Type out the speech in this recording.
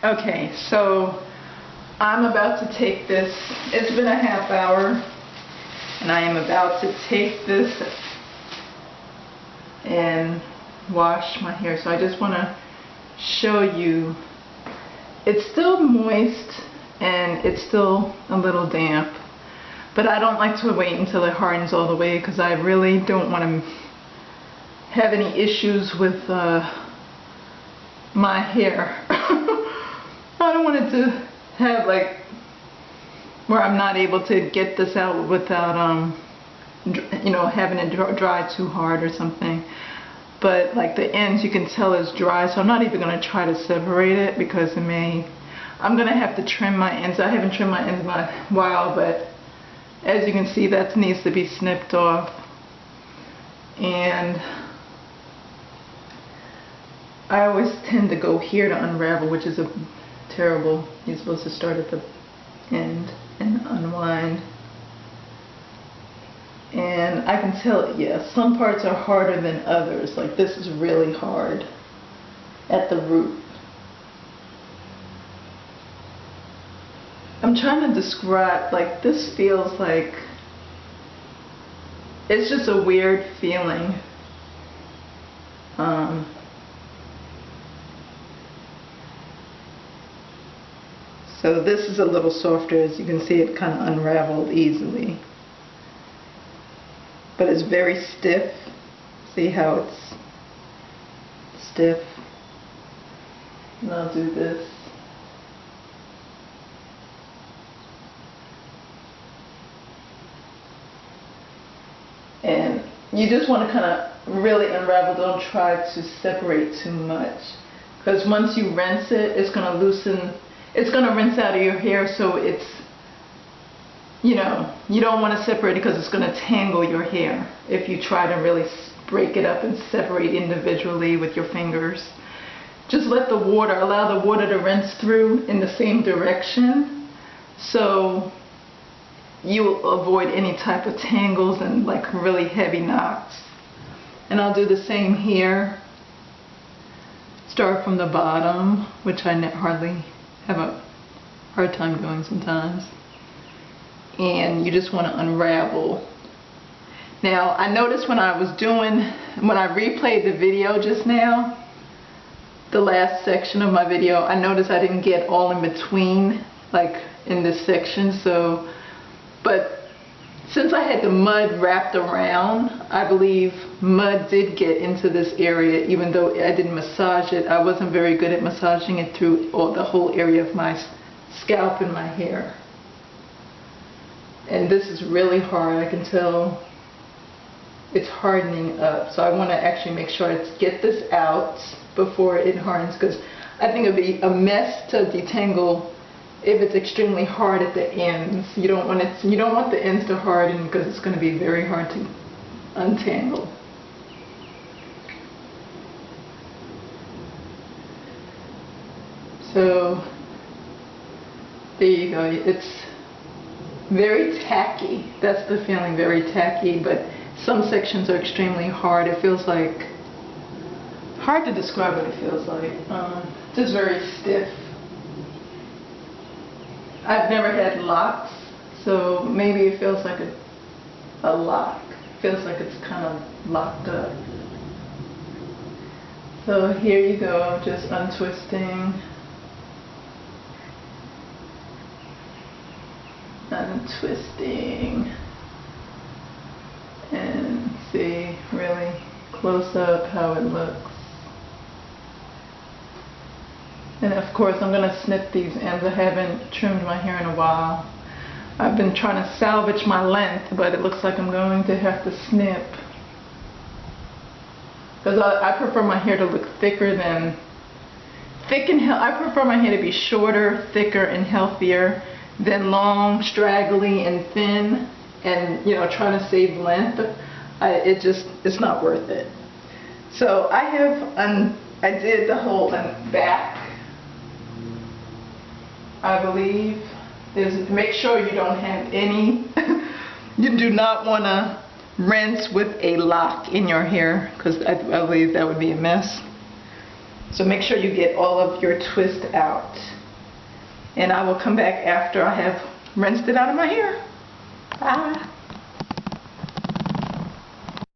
Okay, so I'm about to take this. It's been a half hour, and I am about to take this and wash my hair. So I just want to show you. It's still moist and it's still a little damp, but I don't like to wait until it hardens all the way because I really don't want to have any issues with my hair. I don't want it to have like where I'm not able to get this out without you know, having it dry too hard or something. But like the ends, you can tell is dry, so I'm not even going to try to separate it because I'm going to have to trim my ends. I haven't trimmed my ends in a while, but as you can see, that needs to be snipped off. And I always tend to go here to unravel, which is a terrible. You're supposed to start at the end and unwind. And I can tell, yeah, some parts are harder than others. Like this is really hard at the root. I'm trying to describe, like this feels like, it's just a weird feeling. So this is a little softer. As you can see, it kind of unraveled easily. But it's very stiff. See how it's stiff? And I'll do this. And you just want to kind of really unravel. Don't try to separate too much, because once you rinse it, it's going to loosen. It's going to rinse out of your hair, so it's, you know, you don't want to separate it because it's going to tangle your hair if you try to really break it up and separate individually with your fingers. Just let the water, allow the water to rinse through in the same direction, so you will avoid any type of tangles and like really heavy knots. And I'll do the same here. Start from the bottom, which I hardly have a hard time doing sometimes. And you just want to unravel. Now I noticed when I replayed the video just now, the last section of my video, I noticed I didn't get all in between, like in this section. So, but since I had the mud wrapped around, I believe mud did get into this area, even though I didn't massage it. I wasn't very good at massaging it through the whole area of my scalp and my hair. And this is really hard. I can tell it's hardening up. So I want to actually make sure I get this out before it hardens, because I think it would be a mess to detangle if it's extremely hard at the ends. You don't want the ends to harden because it's going to be very hard to untangle. So there you go. It's very tacky. That's the feeling, very tacky, but some sections are extremely hard. It feels like, hard to describe what it feels like. Just very stiff. I've never had locks, so maybe it feels like a lock. It feels like it's kind of locked up. So here you go, just untwisting. Untwisting. And see really close up how it looks. And of course I'm going to snip these ends. I haven't trimmed my hair in a while. I've been trying to salvage my length, but it looks like I'm going to have to snip. Because I prefer my hair to look thicker than, I prefer my hair to be shorter, thicker, and healthier than long, straggly, and thin. And, you know, trying to save length, it's not worth it. So I did the whole back. I believe make sure you don't have any. You do not want to rinse with a lock in your hair, because I believe that would be a mess. So make sure you get all of your twist out. And I will come back after I have rinsed it out of my hair. Bye.